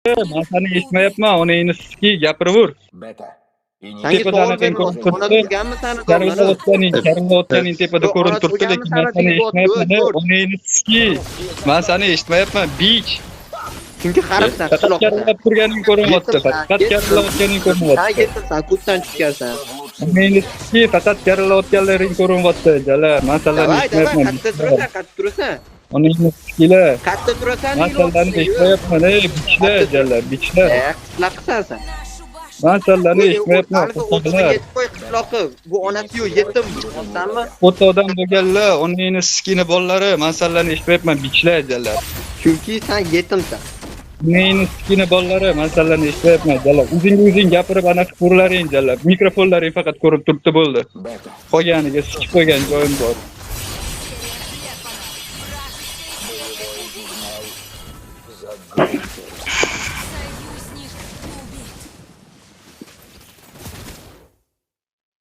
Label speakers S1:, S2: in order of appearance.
S1: Men seni eshitmayapman, onangni ski gapiravur.
S2: Senga
S1: Tepadan
S2: savol
S1: sen ko'rinib
S2: bermoqchi. Ona
S1: turibdi.
S2: tuzganmi sani
S1: Karimlayotganing tepada ko'rinib
S2: Ona
S1: turibdi, lekin
S2: tuzganmi
S1: men
S2: sana
S1: seni
S2: tegi bor,
S1: eshitmayapman.
S2: ko'r.
S1: Onangni ski. Men seni eshitmayapman, bich.
S2: Chunki harfsan,
S1: Faqat
S2: qishloqsan.
S1: karimlab turganing ko'rinyapti. Faqat karimlayotganing
S2: Sen
S1: ko'rinyapti.
S2: yetimsan, ko'kdan tushgansan.
S1: Onangni ski faqat karimlayotganlaring ko'rinyapti. Jala, men seni
S2: Davay,
S1: eshitmayapman.
S2: qatta turasan.
S1: Onangni skila.
S2: Qatta turasan,
S1: Men seni eshitmayapman, bichla, jala, bichla.
S2: qishloqsan sen.
S1: Men seni eshitmayapman.
S2: Yetib qo'y qishloqqa. Bu onasi yo'q, yetim. Tushunsanmi?
S1: O'ta odam bo'lganlar, onangni skini bolalari, men seni eshitmayapman, bichla, jala.
S2: Chunki sen yetimsan.
S1: Onangni skini bolalari, men seni eshitmayapman, jala. O'zing gapirib anaqa ko'rlaring, jala. Mikrofonlaring faqat ko'rib turibdi bo'ldi. Qolganiga sichib qo'ygan joyim bor.